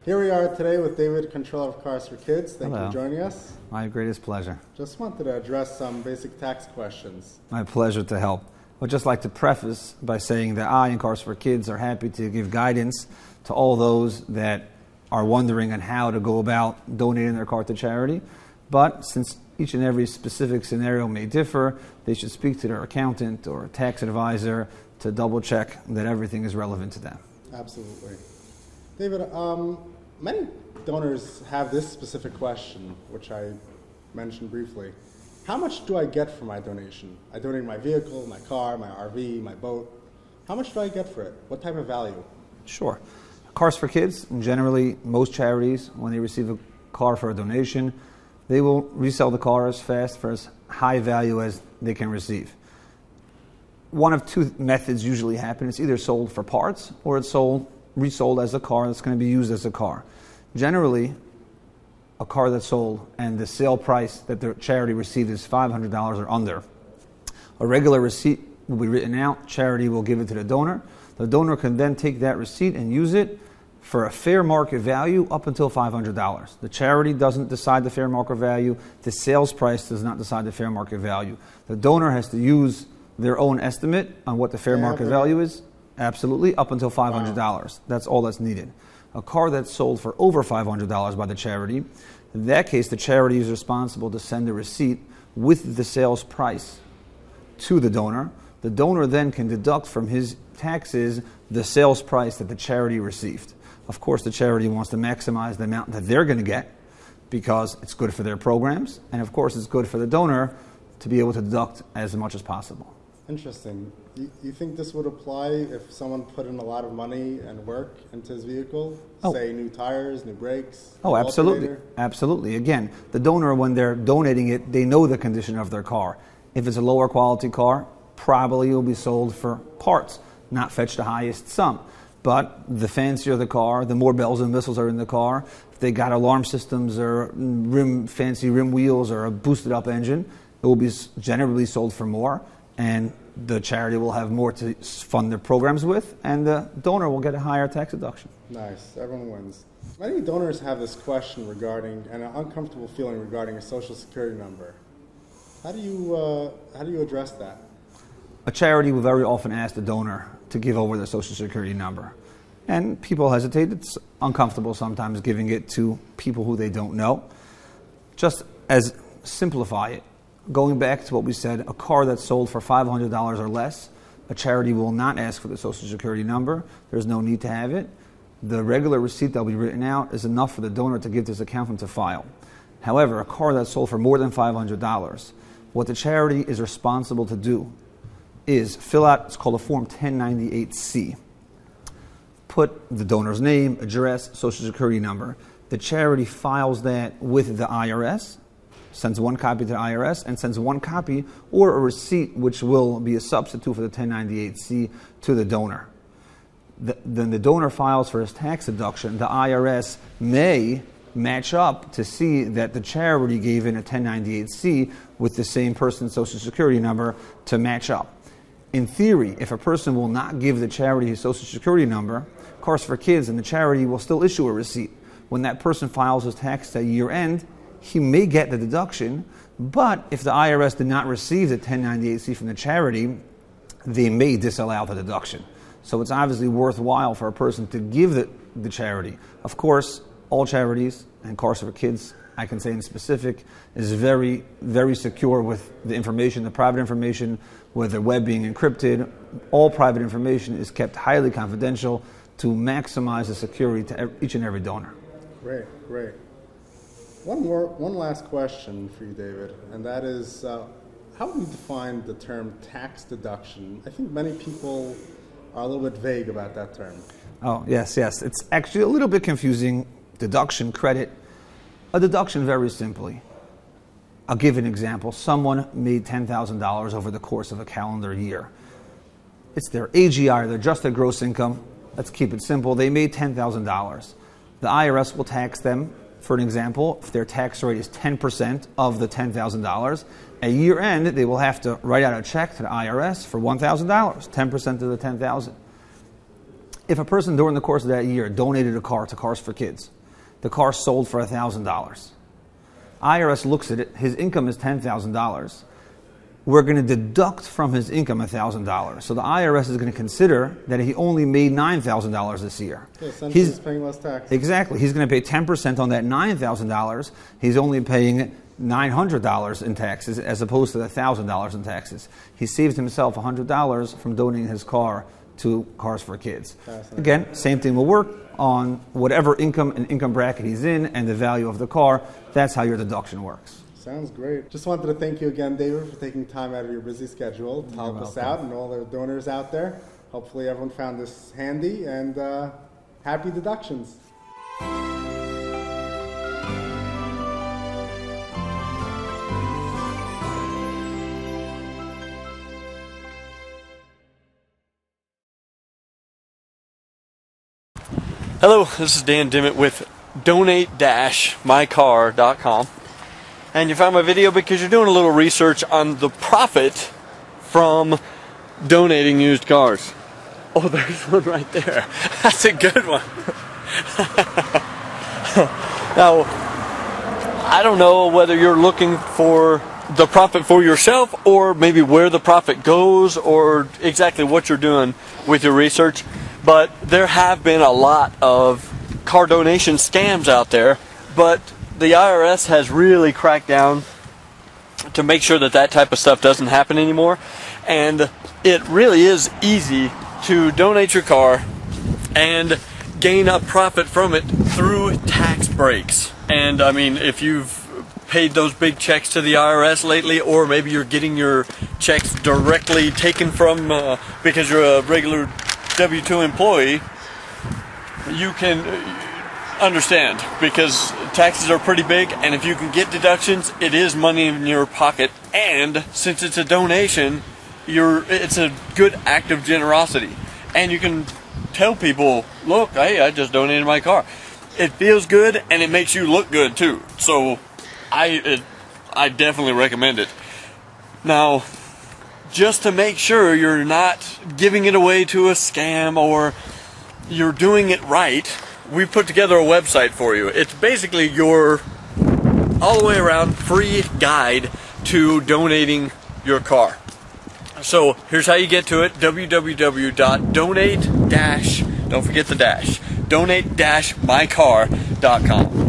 Here we are today with David, controller of Cars for Kids. Thank you Hello. for joining us. My greatest pleasure. Just wanted to address some basic tax questions. My pleasure to help. I'd just like to preface by saying that I and Cars for Kids are happy to give guidance to all those that are wondering on how to go about donating their car to charity. But since each and every specific scenario may differ, they should speak to their accountant or tax advisor to double check that everything is relevant to them. Absolutely. David, many donors have this specific question, which I mentioned briefly. How much do I get for my donation? I donate my vehicle, my car, my RV, my boat. How much do I get for it? What type of value? Sure. Cars for Kids, generally most charities, when they receive a car for a donation, they will resell the car as fast for as high value as they can receive. One of two methods usually happen. It's either sold for parts or it's resold as a car that's going to be used as a car. Generally, a car that's sold and the sale price that the charity received is $500 or under. A regular receipt will be written out. Charity will give it to the donor. The donor can then take that receipt and use it for a fair market value up until $500. The charity doesn't decide the fair market value. The sales price does not decide the fair market value. The donor has to use their own estimate on what the fair market value is. Absolutely, up until $500. Wow. That's all that's needed. A car that's sold for over $500 by the charity, in that case, the charity is responsible to send a receipt with the sales price to the donor. The donor then can deduct from his taxes the sales price that the charity received. Of course, the charity wants to maximize the amount that they're going to get because it's good for their programs, and of course, it's good for the donor to be able to deduct as much as possible. Interesting. You think this would apply if someone put in a lot of money and work into his vehicle? Say new tires, new brakes? Oh, absolutely. Alternator? Absolutely. Again, the donor, when they're donating it, they know the condition of their car. If it's a lower quality car, probably it will be sold for parts, not fetch the highest sum. But the fancier the car, the more bells and whistles are in the car. If they got alarm systems or fancy rim wheels or a boosted up engine, it will be generally sold for more. And the charity will have more to fund their programs with, and the donor will get a higher tax deduction. Nice. Everyone wins. Many donors have this question regarding, and an uncomfortable feeling regarding a social security number. How do you address that? A charity will very often ask the donor to give over their social security number. And people hesitate. It's uncomfortable sometimes giving it to people who they don't know. Just as simplify it. Going back to what we said, a car that's sold for $500 or less, a charity will not ask for the social security number. There's no need to have it. The regular receipt that will be written out is enough for the donor to give to his accountant to file. However, a car that's sold for more than $500, what the charity is responsible to do is fill out, it's called a Form 1098-C. Put the donor's name, address, social security number. The charity files that with the IRS, sends one copy to the IRS, and sends one copy or a receipt which will be a substitute for the 1098-C to the donor. Then the donor files for his tax deduction. The IRS may match up to see that the charity gave in a 1098-C with the same person's social security number to match up. In theory, if a person will not give the charity his social security number, Cars for Kids and the charity will still issue a receipt. When that person files his tax at year end, he may get the deduction, but if the IRS did not receive the 1098-C from the charity, they may disallow the deduction. So it's obviously worthwhile for a person to give the charity. Of course, all charities, and Cars for Kids, I can say in specific, is very, very secure with the information, the private information, with their web being encrypted. All private information is kept highly confidential to maximize the security to each and every donor. Great, great. One last question for you, David, and that is, how would you define the term tax deduction? I think many people are a little bit vague about that term. Oh, yes. It's actually a little bit confusing. Deduction, credit. A deduction, very simply. I'll give an example. Someone made $10,000 over the course of a calendar year. It's their AGI, their adjusted gross income. Let's keep it simple. They made $10,000. The IRS will tax them. For an example, if their tax rate is 10% of the $10,000, at year end, they will have to write out a check to the IRS for $1,000, 10% of the $10,000. If a person during the course of that year donated a car to Cars for Kids, the car sold for $1,000. IRS looks at it, his income is $10,000. We're going to deduct from his income $1,000. So the IRS is going to consider that he only made $9,000 this year. So essentially he's paying less tax. Exactly. He's going to pay 10% on that $9,000. He's only paying $900 in taxes as opposed to the $1,000 in taxes. He saved himself $100 from donating his car to Cars for Kids. Again, same thing will work on whatever income and income bracket he's in and the value of the car. That's how your deduction works. Sounds great. Just wanted to thank you again, David, for taking time out of your busy schedule to help us out and all the donors out there. Hopefully everyone found this handy, and happy deductions. Hello, this is Dan Dimmitt with donate-mycar.com, and you found my video because you're doing a little research on the profit from donating used cars. Oh, there's one right there. That's a good one. Now, I don't know whether you're looking for the profit for yourself or maybe where the profit goes or exactly what you're doing with your research. But there have been a lot of car donation scams out there, but the IRS has really cracked down to make sure that that type of stuff doesn't happen anymore. And it really is easy to donate your car and gain a profit from it through tax breaks. And I mean, if you've paid those big checks to the IRS lately, or maybe you're getting your checks directly taken from because you're a regular W-2 employee, you can understand, because taxes are pretty big, and if you can get deductions, it is money in your pocket, and since it's a donation, it's a good act of generosity, and you can tell people, look, hey, I just donated my car. It feels good, and it makes you look good too, so I definitely recommend it. Now, just to make sure you're not giving it away to a scam or you're doing it right, we put together a website for you. It's basically your all the way around free guide to donating your car. So here's how you get to it: www.donate-mycar.com.